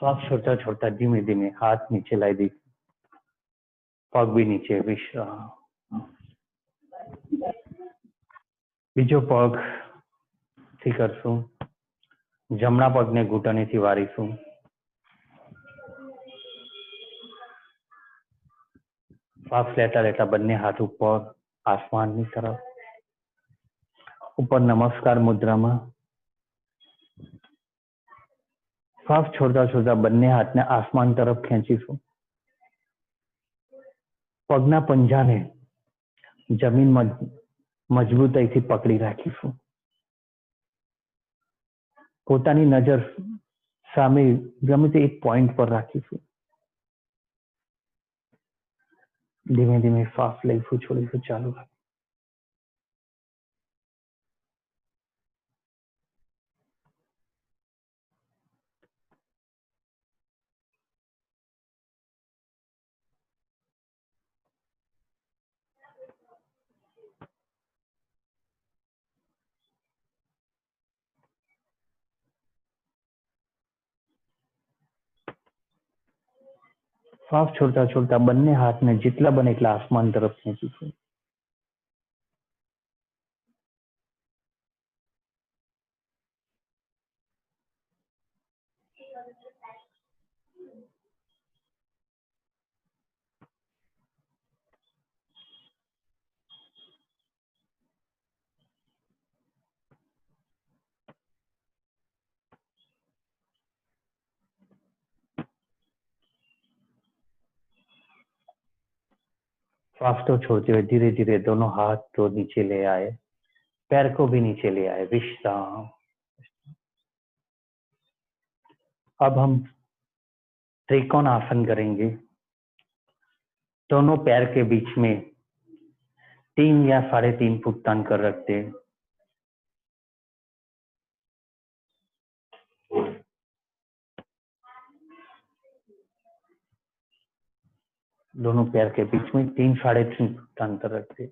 श्वास छोड़ता छोड़ता धीमे धीमे हाथ नीचे लाई दी, पग भी नीचे विश्राम। बीजो पग થી કરશું, જમણા પગને ઘૂંટણેથી વારીશું। શ્વાસ લેતા લેતા બંને હાથ ઉપર આસમાનની તરફ, ઉપર નમસ્કાર મુદ્રામાં। શ્વાસ છોડતા છોડતા બંને હાથને આસમાન તરફ ખેંચીશું। પગના પંજાને જમીન મજબૂતાઈથી પકડી રાખીશું। પોતાની નજર સામે ગમે તે એક પોઈન્ટ પર રાખીશું। ધીમે ધીમે શ્વાસ લઈશું, છોડીશું, ચાલુ રાખીશું। શ્વાસ છોડતા છોડતા બંને હાથને જેટલા બને એટલા આસમાન તરફ ખેંચીશું। श्वास को छोड़ते हुए धीरे धीरे दोनों हाथ को नीचे ले आए, पैर को भी नीचे ले आए, विश्राम। अब हम त्रिकोण आसन करेंगे। दोनों पैर के बीच में 3 या 3.5 फुट तान कर रखते हैं। दोनों पैर के बीच में 3-3.5 फुट का अंतर रखते।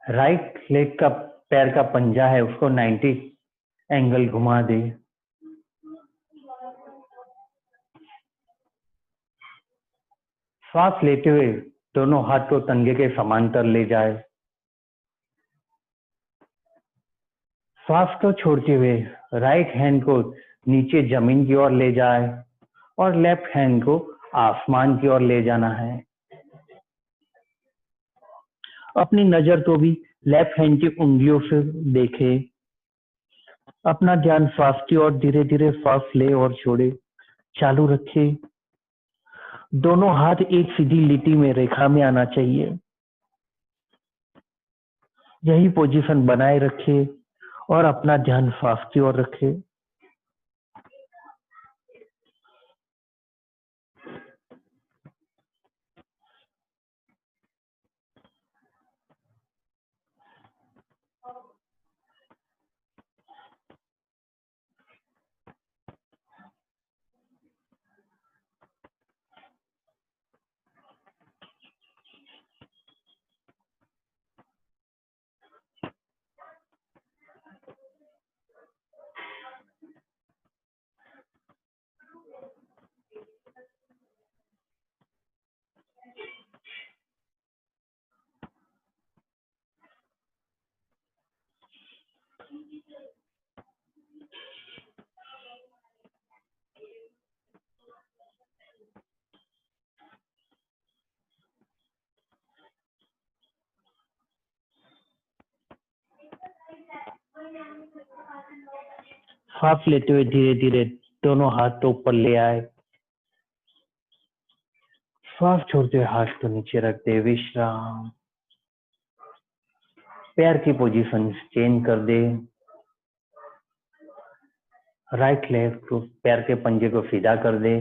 राइट लेग का पैर का पंजा है उसको 90 एंगल घुमा दे। श्वास लेते हुए दोनों हाथ को तंगे के समांतर ले जाए। श्वास को छोड़ते हुए राइट हैंड को नीचे जमीन की ओर ले जाए और लेफ्ट हैंड को आसमान की ओर ले जाना है। अपनी नजर को भी लेफ्ट हैंड की उंगलियों से देखे। अपना ध्यान श्वास की ओर धीरे धीरे श्वास ले और छोड़े, चालू रखे। दोनों हाथ एक सीधी लिटी में रेखा में आना चाहिए। यही पोजीशन बनाए रखे और अपना ध्यान श्वास की ओर रखे। सांस लेते हुए धीरे धीरे दोनों हाथ तो ऊपर ले आए। श्वास छोड़ते हुए हाथ को नीचे रखते हुए विश्राम। पैर की पोजीशन चेंज कर दे। राइट लेग को पैर के पंजे को सीधा कर दे।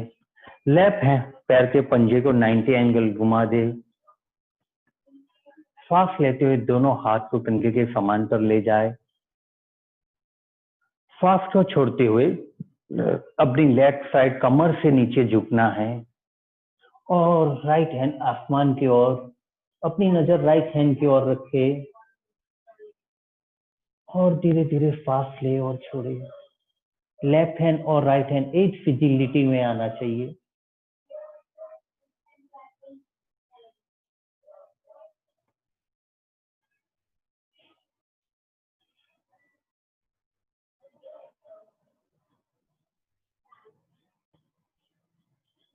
लेफ्ट है पैर के पंजे को 90 एंगल घुमा दे। श्वास लेते हुए दोनों हाथ को कंधे के समांतर ले जाए। श्वास को छोड़ते हुए अपनी लेफ्ट साइड कमर से नीचे झुकना है और राइट हैंड आसमान की ओर, अपनी नजर राइट हैंड की ओर रखे और धीरे धीरे श्वास ले और छोड़े। लेफ्ट हैंड और राइट हैंड एक फिजिलिटी में आना चाहिए।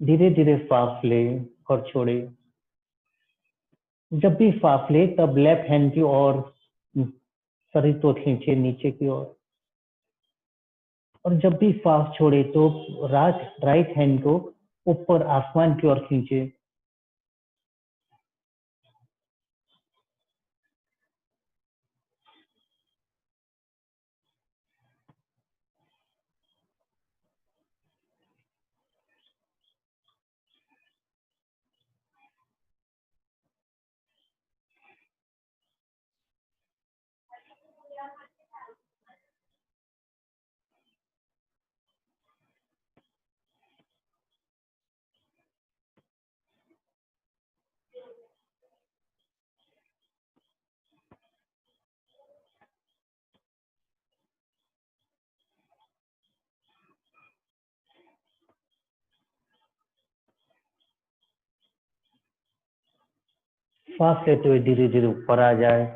धीरे धीरे सांस ले और छोड़े। जब भी सांस ले तब लेफ्ट हैंड की ओर शरीर को खींचे नीचे की ओर, और जब भी सांस छोड़े तो राइट हैंड को ऊपर आसमान की ओर खींचे। सांस लेते हुए धीरे धीरे ऊपर आ जाए।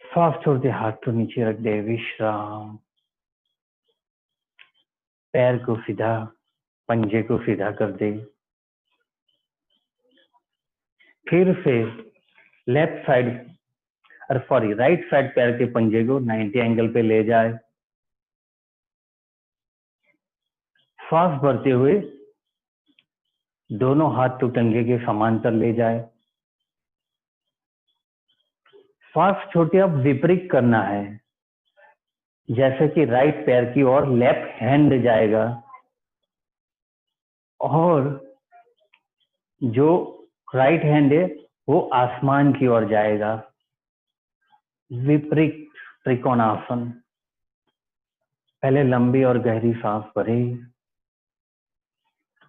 सांस छोड़ते हाथ को नीचे रख दे, विश्राम। पैर को सीधा, पंजे को सीधा कर दे। फिर से लेफ्ट साइड राइट साइड पैर के पंजे को 90 एंगल पे ले जाए। सांस भरते हुए दोनों हाथ तो टंगे के समांतर ले जाए। सांस छोड़ते अब विपरीत करना है, जैसे कि राइट पैर की ओर लेफ्ट हैंड जाएगा और जो राइट हैंड है वो आसमान की ओर जाएगा। विपरीत त्रिकोणासन। पहले लंबी और गहरी सांस भरे।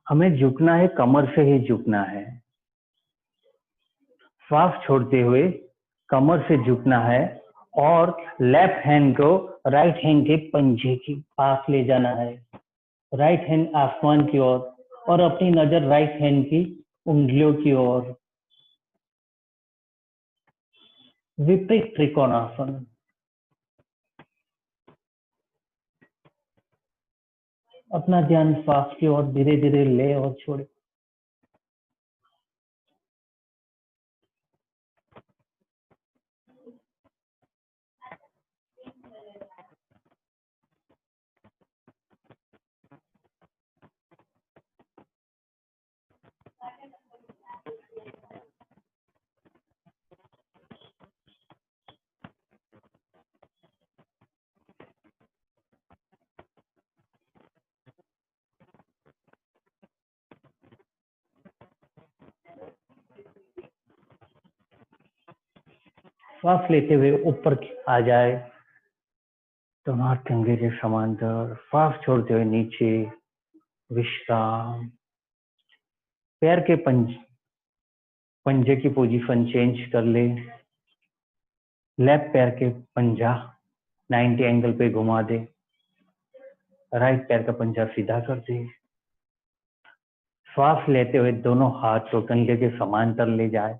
हमें झुकना है, कमर से ही झुकना है। सांस छोड़ते हुए कमर से झुकना है और लेफ्ट हैंड को राइट हैंड के पंजे के पास ले जाना है। राइट हैंड आसमान की ओर और अपनी नजर राइट हैंड की उंगलियों की ओर। विपरीत त्रिकोणासन। अपना ध्यान सांस की ओर धीरे धीरे ले और छोड़े। सांस लेते हुए ऊपर आ जाए, दोनों हाथ कंधे के समांतर। सांस छोड़ते हुए नीचे, विश्राम। पैर के पंजे की पोजीशन चेंज कर ले। लेफ्ट पैर के पंजा 90 एंगल पे घुमा दे। राइट पैर का पंजा सीधा कर दे। सांस लेते हुए दोनों हाथ को कंधे के समांतर ले जाए।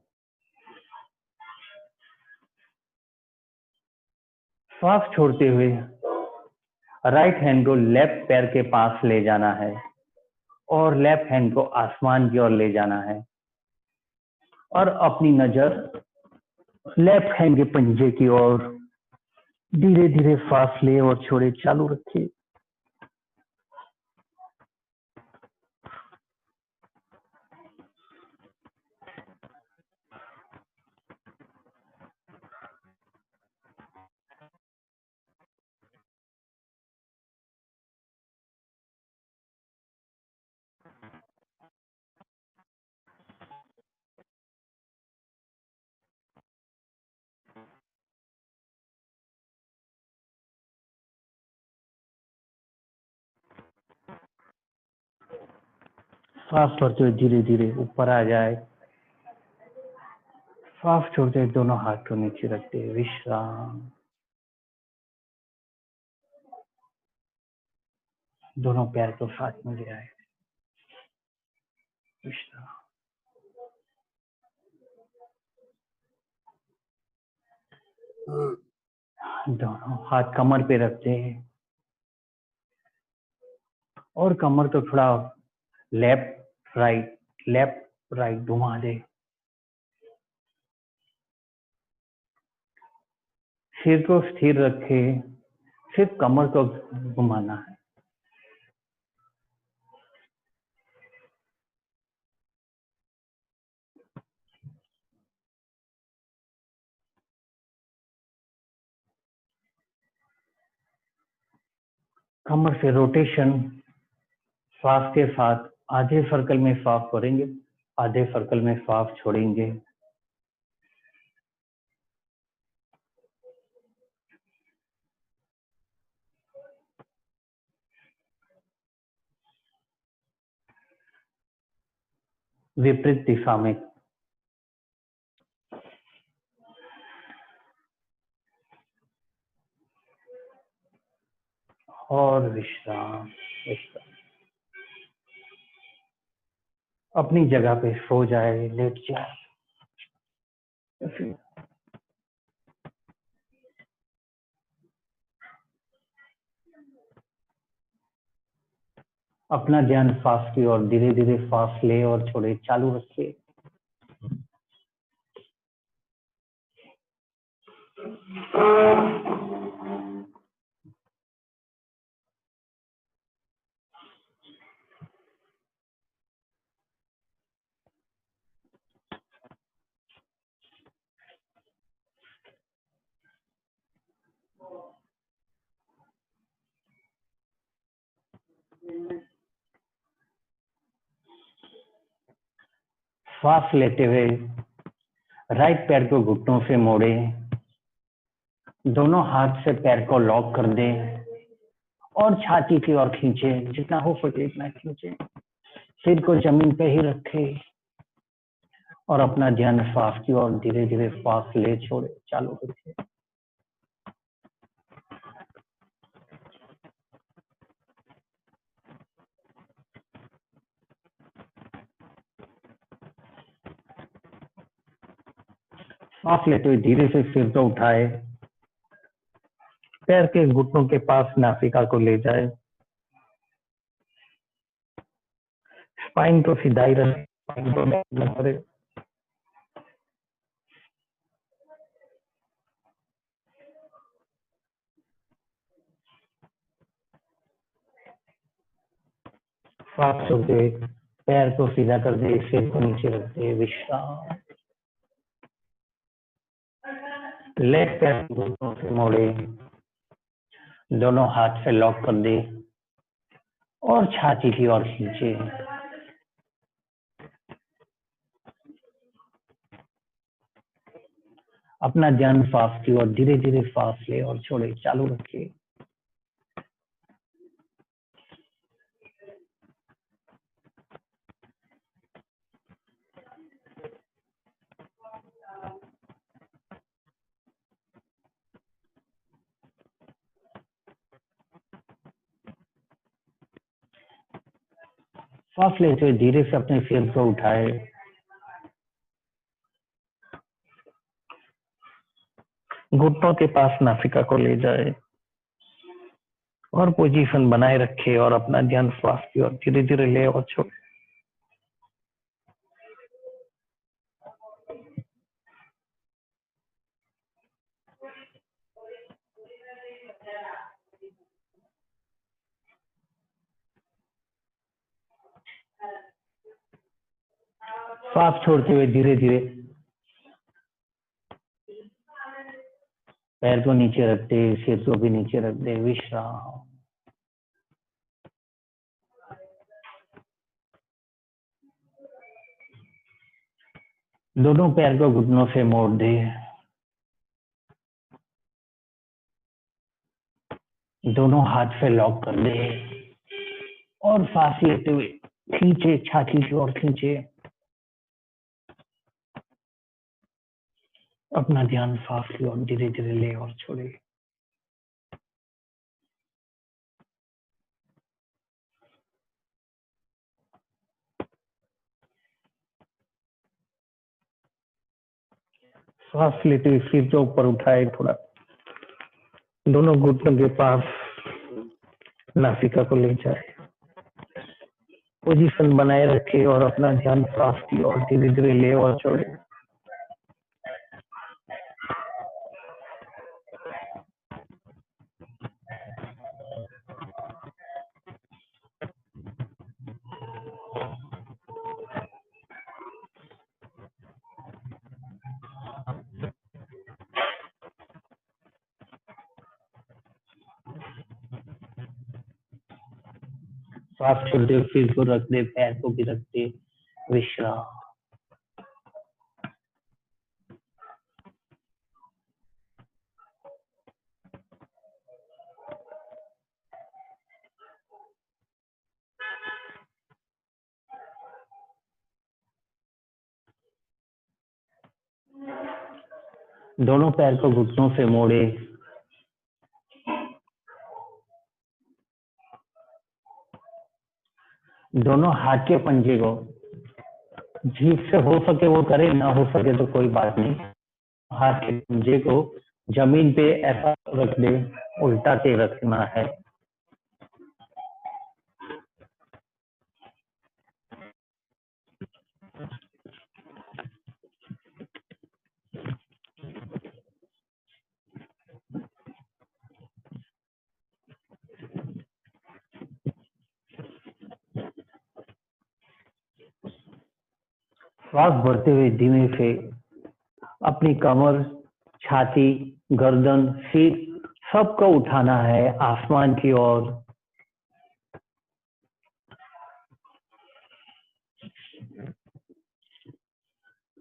सांस छोड़ते हुए राइट हैंड को लेफ्ट पैर के पास ले जाना है और लेफ्ट हैंड को आसमान की ओर ले जाना है और अपनी नजर लेफ्ट हैंड के पंजे की ओर। धीरे धीरे सांस ले और छोड़े, चालू रखिए। सांस भरते हुए धीरे धीरे ऊपर आ जाए। सांस छोड़ते हुए दोनों हाथ को नीचे रखते, विश्राम। दोनों पैर को साथ में ले आए, इस तरह। दोनों हाथ कमर पे रखते हैं और कमर को थोड़ा लेफ्ट राइट घुमा दे। सिर को स्थिर रखे, सिर्फ कमर को घुमाना है। कमर से रोटेशन श्वास के साथ आधे सर्कल में श्वास भरेंगे, आधे सर्कल में श्वास छोड़ेंगे। विपरीत दिशा में। और विश्राम, विश्राम। अपनी जगह पे सो जाए, लेट जाए। अपना ध्यान श्वास की ओर धीरे धीरे श्वास ले और छोड़े, चालू रखिए। श्वास लेते हुए राइट पैर को घुटनों से मोड़े, दोनों हाथ से पैर को लॉक कर दें और छाती की ओर खींचे, जितना हो सके इतना खींचे। सिर को जमीन पे ही रखे और अपना ध्यान श्वास की ओर धीरे धीरे श्वास ले छोड़े, चालू रखिए। सांस लेते हुए धीरे से सिर को उठाए, पैर के घुटनों के पास नासिका को ले जाए, स्पाइन को सीधा ही रखें, स्पाइन को बेंड न करें। सांस छोड़ते हुए पैर को सीधा कर दे, सिर को नीचे रख दे, विश्राम। लेफ्ट पैर को घुटनों से मोड़े, दोनों हाथ से लॉक कर दे और छाती की ओर खींचे। अपना ध्यान श्वास की ओर धीरे धीरे श्वास ले और छोड़े, चालू रखिए। सांस लेते हुए धीरे से अपने सिर को उठाए, घुटनों के पास नासिका को ले जाए और पोजीशन बनाए रखे और अपना ध्यान श्वास की ओर धीरे धीरे ले और छोड़े। श्वास छोड़ते हुए धीरे धीरे पैर को नीचे रख दे, सिर को भी नीचे रख दे, विश्राम। दोनों पैर को घुटनों से मोड़ दे, दोनों हाथ से लॉक कर दे और सांस लेते हुए खींचे, छाती की ओर खींचे। अपना ध्यान सांस की ओर धीरे धीरे ले और छोड़े। सांस लेते हुए सिर को ऊपर उठाए, थोड़ा दोनों घुटनों के पास नासिका को ले जाए, पोजीशन बनाए रखे और अपना ध्यान सांस की ओर धीरे धीरे ले और छोड़े। सांस छोड़ते हुए सिर को रख दे, पैर को भी रख दे, विश्राम। दोनों पैर को घुटनों से मोड़े, दोनों हाथ के पंजे को जीभ से हो सके वो करे, ना हो सके तो कोई बात नहीं। हाथ के पंजे को जमीन पे ऐसा रख दे, उल्टा के रखना है। श्वास भरते हुए धीमे से अपनी कमर, छाती, गर्दन, सिर सबको उठाना है आसमान की ओर।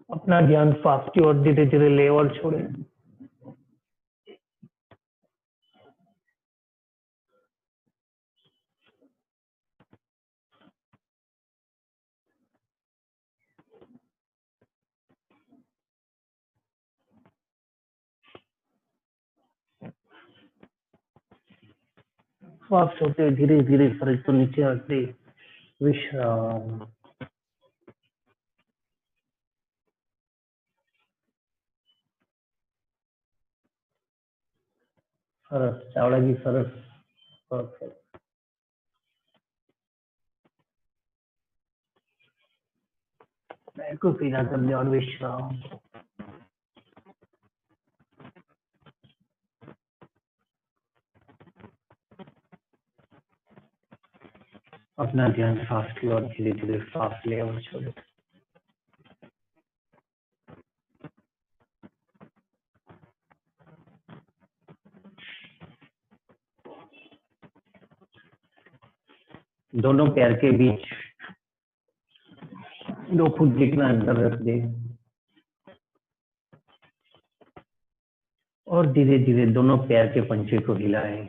अपना ध्यान श्वास की ओर धीरे धीरे ले और छोड़े। श्वास छोड़ते हुए धीरे धीरे शरीर को नीचे रख दे, विश्राम। सरस चावड़ा जी, सरस, परफेक्ट। पैर को सीधा कर दे और विश्राम। अपना ध्यान सांस की ओर धीरे धीरे सांस ले और छोड़े। दोनों पैर के बीच 2 फुट जितना अंतर रख दे और धीरे धीरे दोनों पैर के पंजे को हिलाए।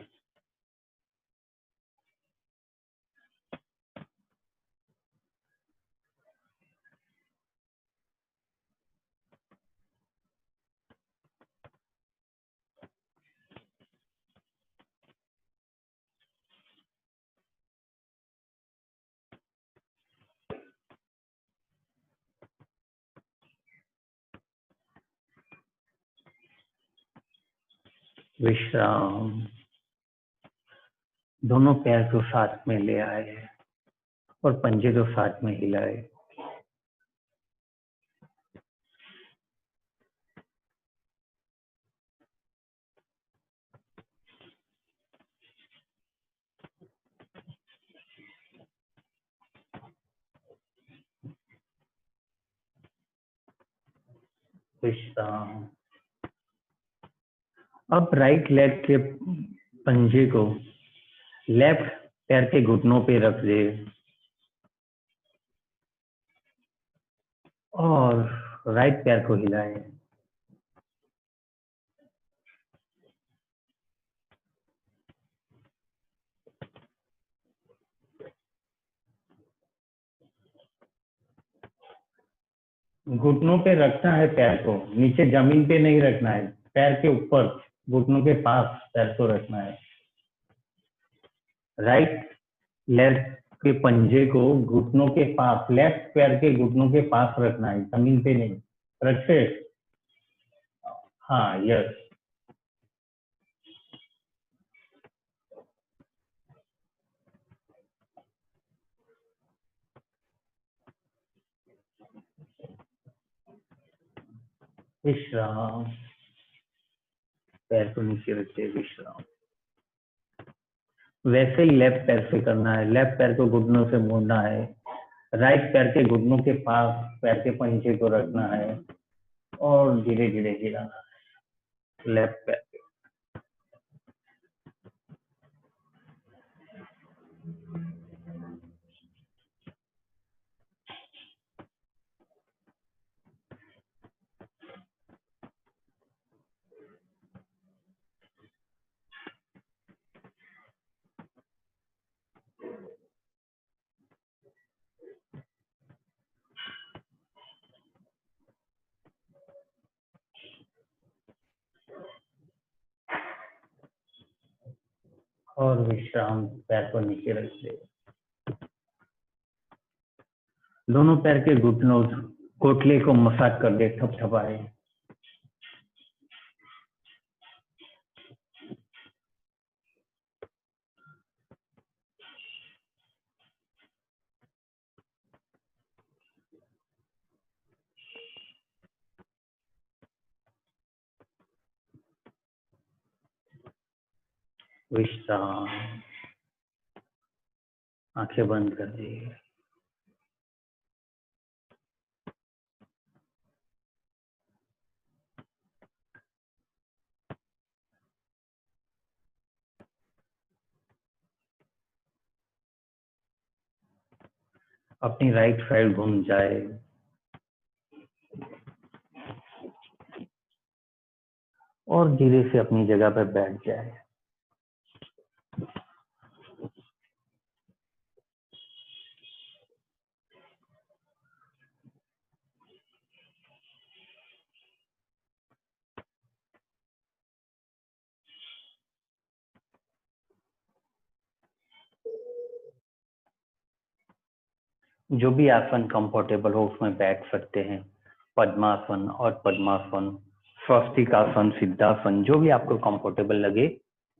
विश्राम। दोनों पैर को साथ में ले आए और पंजे को साथ में हिलाए। विश्राम। अब राइट लेग के पंजे को लेफ्ट पैर के घुटनों पे रख दे और राइट पैर को हिलाए। घुटनों पे रखना है पैर को, नीचे जमीन पे नहीं रखना है, पैर के ऊपर घुटनों के पास पैर को रखना है। राइट लेग के पंजे को घुटनों के पास, लेफ्ट पैर के घुटनों के पास रखना है, जमीन पे नहीं। रखे। हाँ, यस। विश्राम। पैर को नीचे रखते विश्राम। वैसे ही लेफ्ट पैर से करना है। लेफ्ट पैर को घुटनों से मोड़ना है। राइट पैर के घुटनों के पास पैर के पंजे को रखना है और धीरे धीरे गिराना है लेफ्ट पैर। और विश्राम। पैर को नीचे रख दे। दोनों पैर के घुटनों कोटले को मसाज कर दे, थपथपाए। विश्राम। आंखें बंद कर दे। अपनी राइट साइड घूम जाए और धीरे से अपनी जगह पर बैठ जाए। जो भी आसन कंफर्टेबल हो उसमें बैठ सकते हैं। पद्मासन और पद्मासन, स्वस्तिकासन, सिद्धासन, जो भी आपको कंफर्टेबल लगे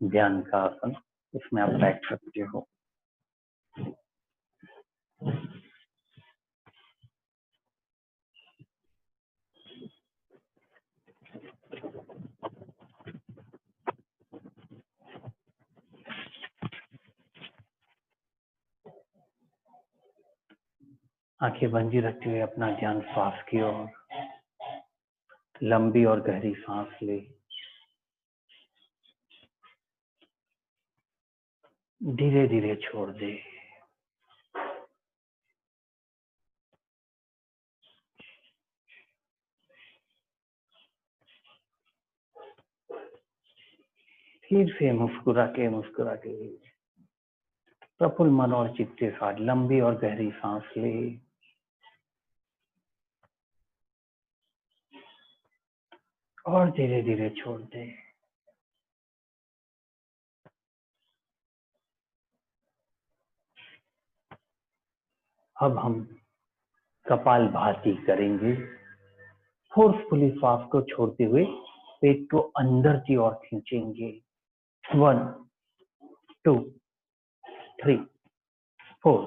ध्यान का आसन, उसमें आप बैठ सकते हो। आंखें बंदी रखते हुए अपना ध्यान श्वास की ओर। लंबी और गहरी सांस ले। धीरे धीरे छोड़ दे। फिर से मुस्कुरा के प्रफुल्ल मन और चित्त के साथ लंबी और गहरी सांस ले और धीरे धीरे छोड़ दे। अब हम कपालभाति करेंगे। फोर्सफुली श्वास को छोड़ते हुए पेट को अंदर की ओर खींचेंगे। 1 2 3 4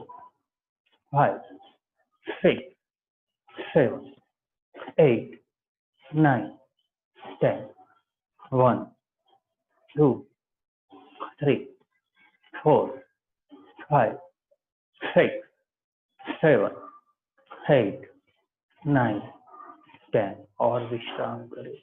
5 6 7 8 9 10 1 2 3 4 5 6 7 8 9 10 और विश्राम करें।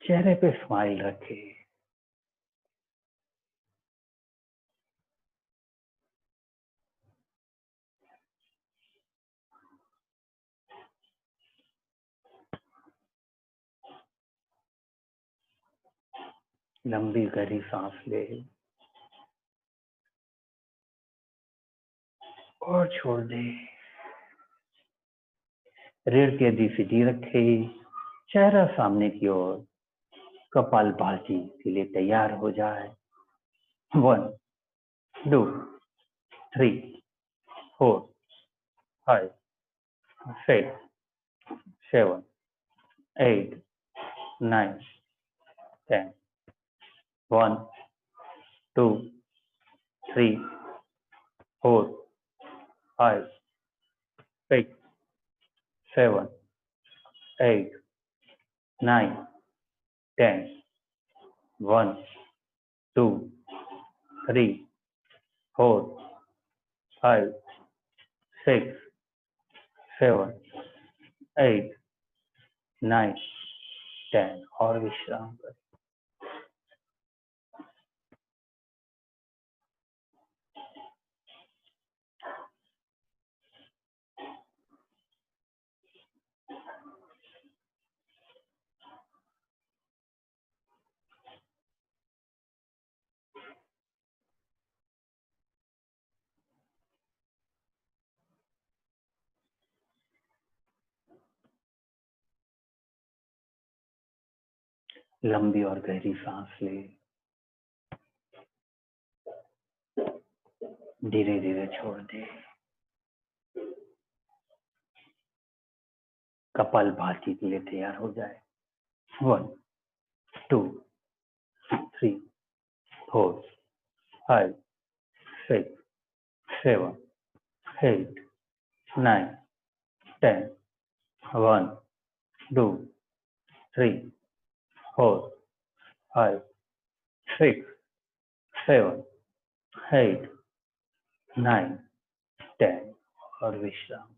चेहरे पे स्माइल रखे। लंबी गहरी सांस ले और छोड़ दे। रीढ़ की हड्डी सीधी रखे, चेहरा सामने की ओर, कपालभाति के लिए तैयार हो जाए। 1 2 3 4 5 6 7 8 9 10 1 2 3 4 5 6 7 8 9 10 1 2 3 4 5 6 7 8 9 10 और विश्राम करें। लंबी और गहरी सांस ले, धीरे धीरे छोड़ दे। कपालभाति के लिए तैयार हो जाए। 1 2 3 4 5 6 7 8 9 10 1 2 3 4 5 6 7 8 9 10 और विश्राम।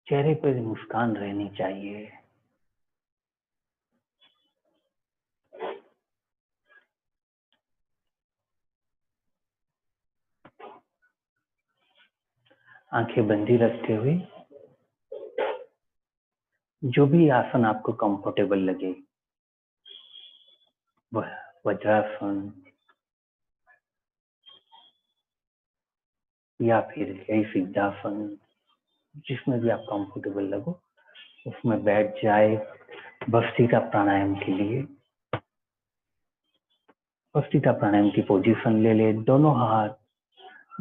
चेहरे पर मुस्कान रहनी चाहिए। आंखें बंदी रखते हुए जो भी आसन आपको कंफर्टेबल लगे, वह वज्रासन या फिर यही सिद्धासन, जिसमें भी आप कंफर्टेबल लगो उसमें बैठ जाए। भस्त्रिका प्राणायाम के लिए भस्त्रिका प्राणायाम की पोजीशन ले ले। दोनों हाथ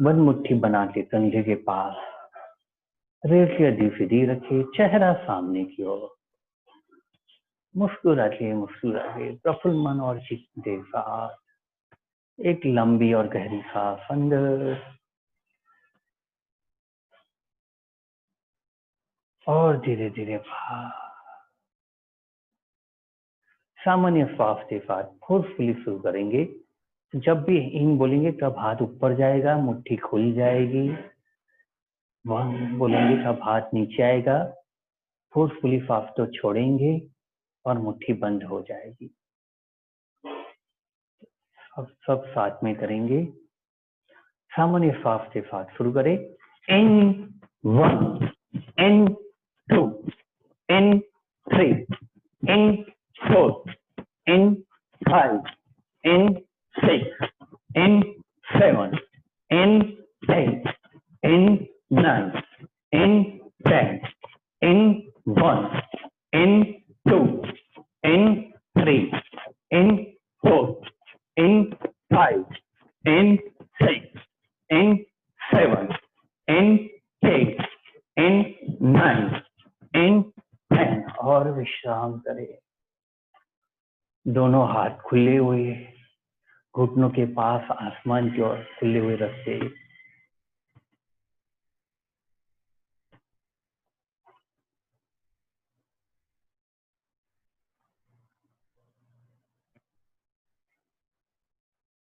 बंद मुट्ठी बना के कंधे के पास, रेल की हड्डी सीधी रखे, चेहरा सामने की ओर, मुस्कुराते मुस्कुराते प्रफुल्ल मन और चित्त के साथ एक लंबी और गहरी सांस अंदर और धीरे धीरे बाहर। सामान्य श्वास के साथ फोर्सफुली शुरू करेंगे। जब भी इन बोलेंगे तब हाथ ऊपर जाएगा, मुट्ठी खुल जाएगी। वन बोलेंगे तब हाथ नीचे आएगा, फोर्सफुली श्वास तो छोड़ेंगे और मुट्ठी बंद हो जाएगी। अब सब साथ में करेंगे। सामान्य श्वास के साथ शुरू करें। इन 1 इन 2 इन 3 इन 4 इन 5 in 6 in 7 in 8 in 9 in 10 in 1 in 2 in 3 in 4 in 5 in 6 in 7 in 8 in 9 in 10 और विश्राम करें। दोनों हाथ खुले हुए, घुटनों के पास आसमान की ओर खुले हुए रखते।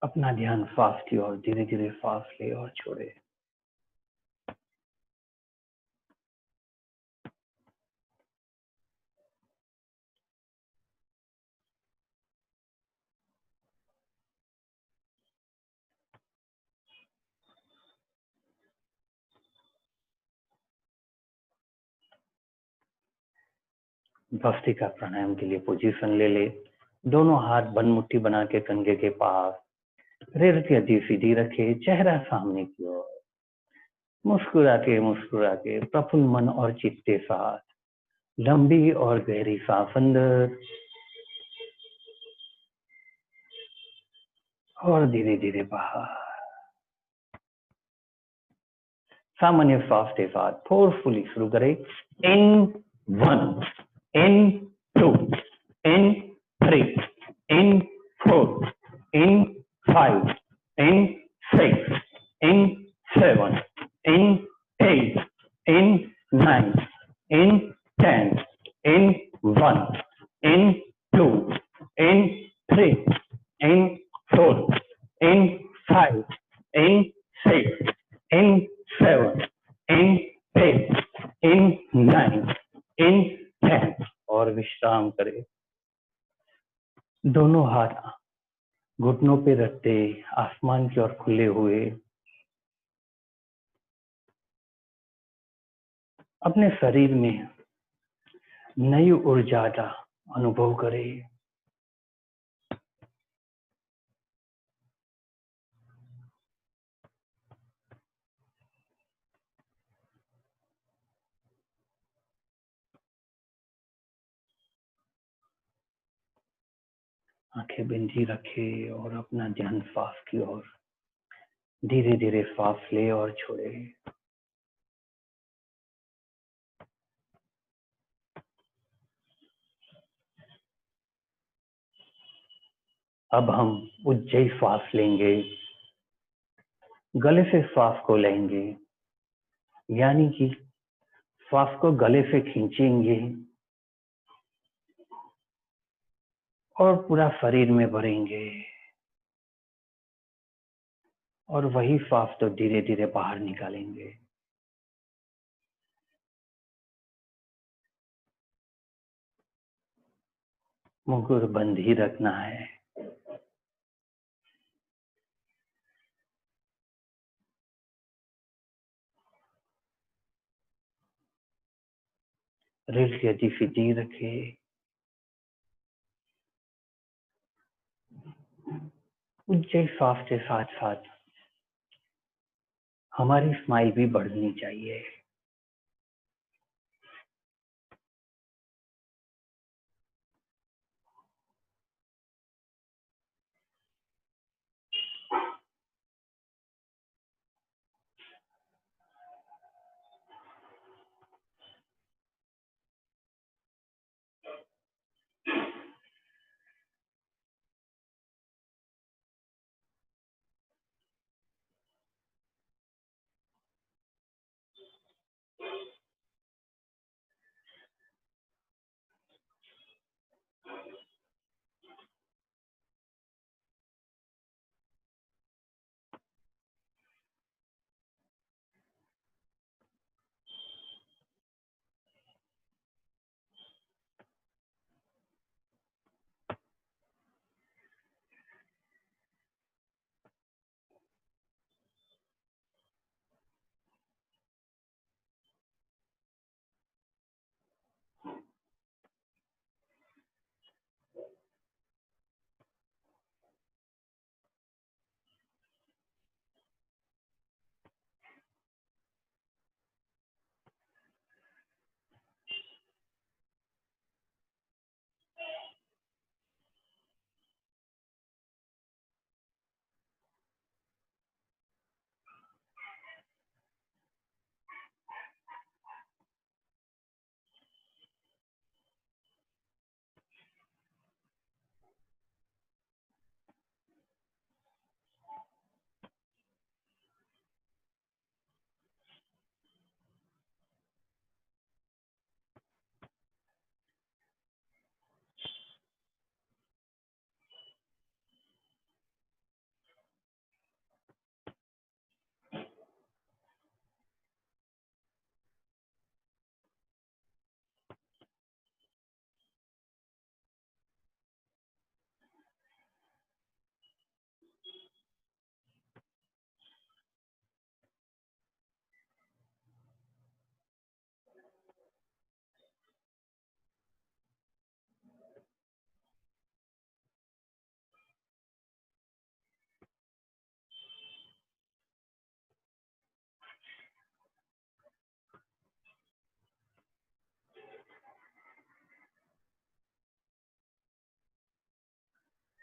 अपना ध्यान श्वास की ओर धीरे धीरे श्वास ले और छोड़े। भस्त्रिका प्राणायाम के लिए पोजीशन ले ले। दोनों हाथ बंद मुट्ठी बना के कंधे के पास, रेल की हड्डी सीधी रखे, चेहरा सामने की ओर। मुस्कुरा के प्रफुल्ल मन और चित्त के साथ लंबी और गहरी सांस अंदर और धीरे धीरे बाहर। सामान्य श्वास के साथ फोर्सफुली शुरू करें। इन 1, इन 2, इन 3, इन 4, इन 5, इन 6, इन 7, इन 8, इन 9, इन 10, इन 1, इन 2, इन 3, इन 4, इन 5, इन 6, in 7, in 8, in 9, in 10 और विश्राम करें। दोनों हाथ घुटनों पे रखते आसमान की ओर खुले हुए अपने शरीर में नई ऊर्जा का अनुभव करें। आंखें बंदी रखें और अपना ध्यान श्वास की ओर धीरे धीरे श्वास ले और छोड़े। अब हम उज्जयी श्वास लेंगे, गले से श्वास को लेंगे, यानी कि श्वास को गले से खींचेंगे और पूरा शरीर में भरेंगे और वही श्वास तो धीरे धीरे बाहर निकालेंगे। मुंह बंद ही रखना है। रीढ़ की हड्डी सीधी रखे। उज्जैन श्वास के साथ साथ हमारी स्माइल भी बढ़नी चाहिए।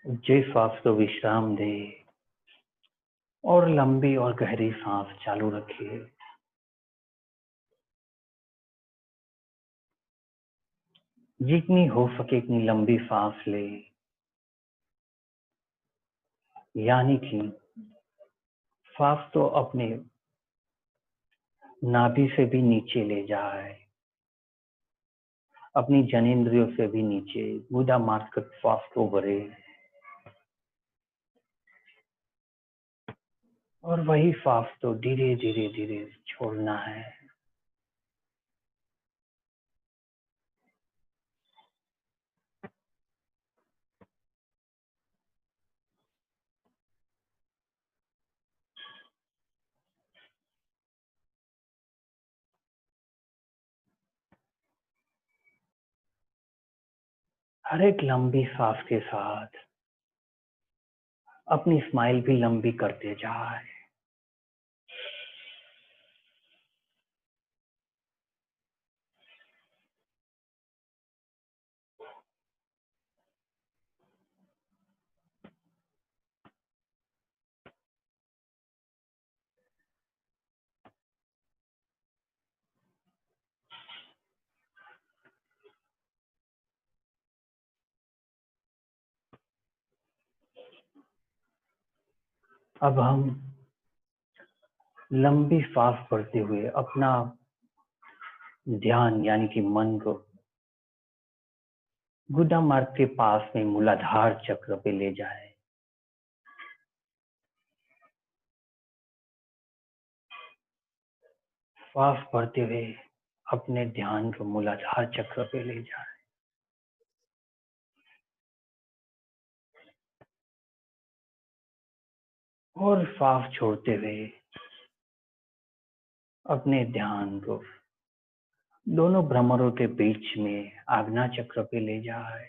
जी श्वास को विश्राम दे और लंबी और गहरी सांस चालू रखिए। जितनी हो सके इतनी लंबी सांस ले, यानी कि सांस तो अपने नाभि से भी नीचे ले जाए, अपनी जनेंद्रियों से भी नीचे गुदा मारकर श्वास को भरे और वही श्वास तो धीरे धीरे धीरे छोड़ना है। हर एक लंबी सांस के साथ अपनी स्माइल भी लंबी करते जाए। अब हम लंबी सांस भरते हुए अपना ध्यान यानी कि मन को गुदा मार्ग के पास में मूलाधार चक्र पे ले जाए। श्वास भरते हुए अपने ध्यान को मूलाधार चक्र पे ले जाए और श्वास छोड़ते हुए अपने ध्यान को दोनों भ्रमरों के बीच में आज्ञा चक्र पे ले जाए।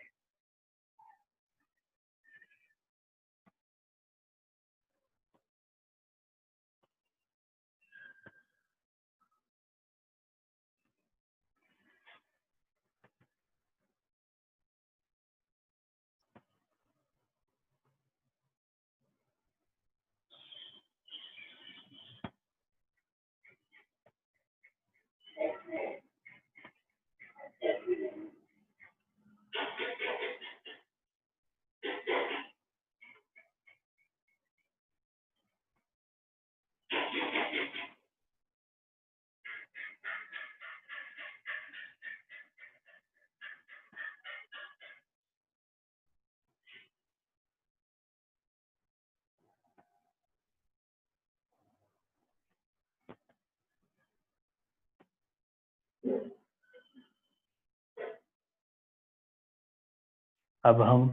अब हम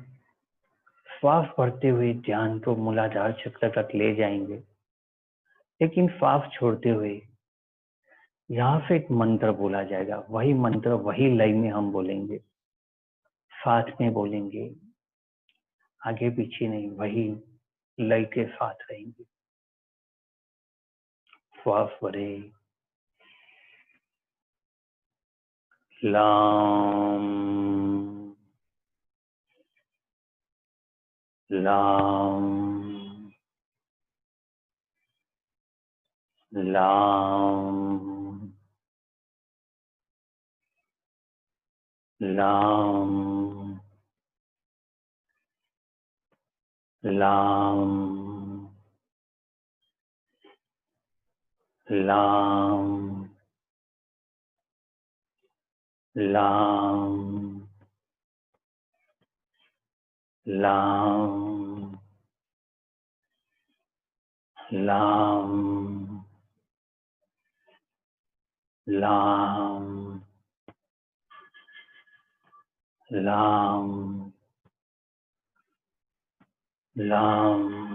श्वास भरते हुए ध्यान को मूलाधार चक्र तक ले जाएंगे, लेकिन श्वास छोड़ते हुए यहाँ से एक मंत्र बोला जाएगा। वही मंत्र वही लय में हम बोलेंगे, साथ में बोलेंगे, आगे पीछे नहीं, वही लय के साथ रहेंगे। श्वास भरे लाम लाम लाम लाम लाम लाम लाम लाम लाम लाम लाम लाम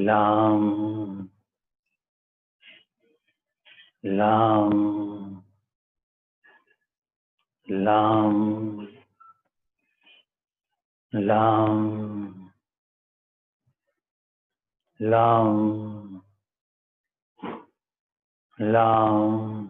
लाम लाम लाम लाम लाम लाम लाम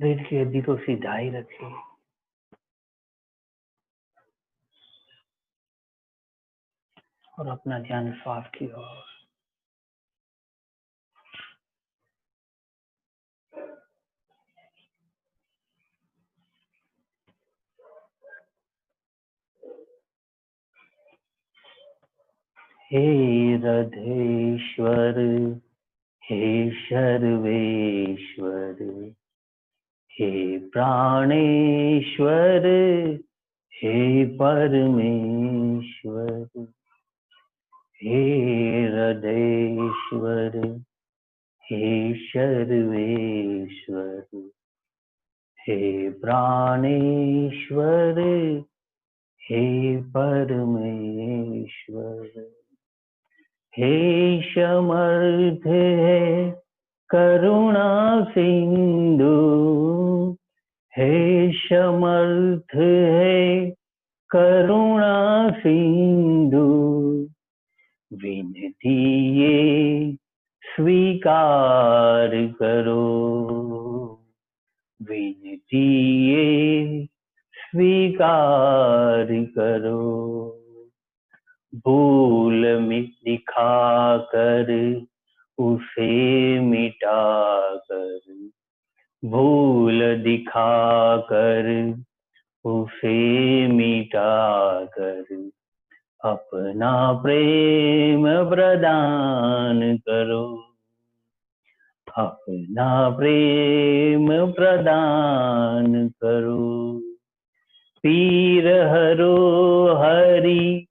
रीढ़ की हड्डी को सीधा ही रखें और अपना ध्यान श्वास की ओर। हे रधेश्वर, हे सर्वेश्वर, हे प्राणेश्वर, हे परमेश्वर, हे रधेश्वर, हे सर्वेश्वर, हे प्राणेश्वर, हे परमेश्वर, हे समर्थ है करुणा सिंधु, हे समर्थ है करुणा सिंधु, विनती ये स्वीकार करो, विनती ये स्वीकार करो, भूल दिखा कर उसे मिटा कर, भूल दिखा कर उसे मिटा कर, अपना प्रेम प्रदान करो, अपना प्रेम प्रदान करो, पीर हरो हरि,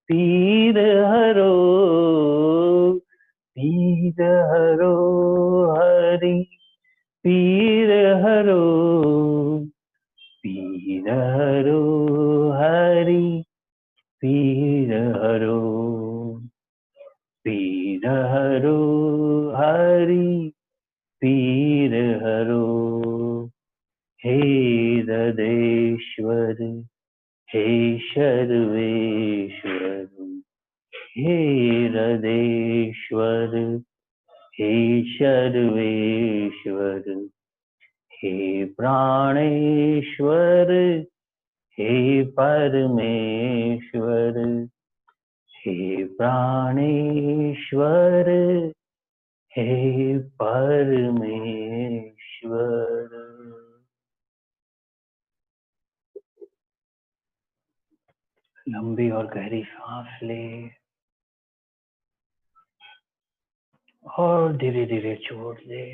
पीर हरो, पीर हरो हरि, पीर हरो, पीर हरो हरि, पीर हरो, पीर हरो हरि, पीर हरो, हे रधेश्वर, हे सर्वेश्वर, हे रधेश्वर, हे सर्वेश्वर, हे प्राणेश्वर, हे परमेश्वर, हे प्राणेश्वर, हे परमेश्वर। लंबी और गहरी सांस ले और धीरे धीरे छोड़ दे।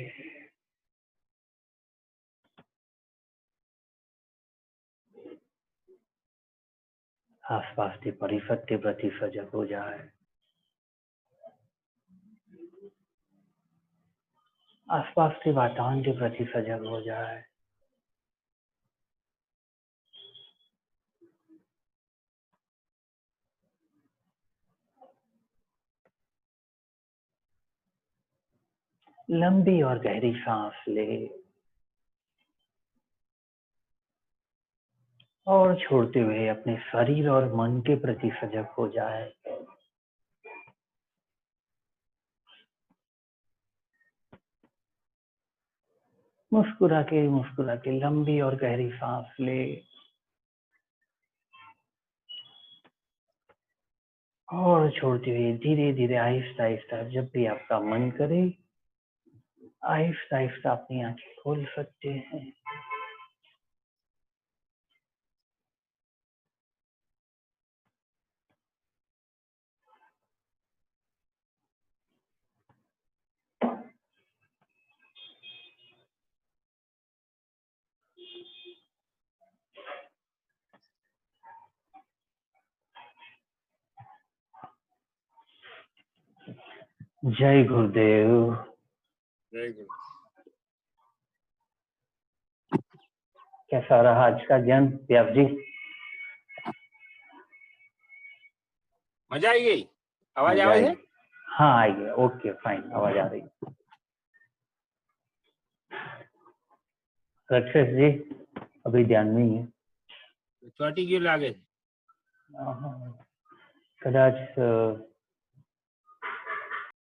आसपास के परिसर के प्रति सजग हो जाए। आसपास के वातावरण के प्रति सजग हो जाए। लंबी और गहरी सांस ले और छोड़ते हुए अपने शरीर और मन के प्रति सजग हो जाए। मुस्कुरा के लंबी और गहरी सांस ले और छोड़ते हुए धीरे धीरे आहिस्ता आहिस्ता जब भी आपका मन करे आहिस्ता आहिस्ता अपनी आंखें खोल सकते हैं। जय गुरुदेव। जय गुरु। कैसा रहा आज का ज्ञान व्यास जी? मजा आई गई? आवाज मजा आ आई? रही है? हाँ आई गई। ओके फाइन, आवाज आ रही। रक्षस जी अभी ध्यान में ही है। 30 किलो आगे कदाच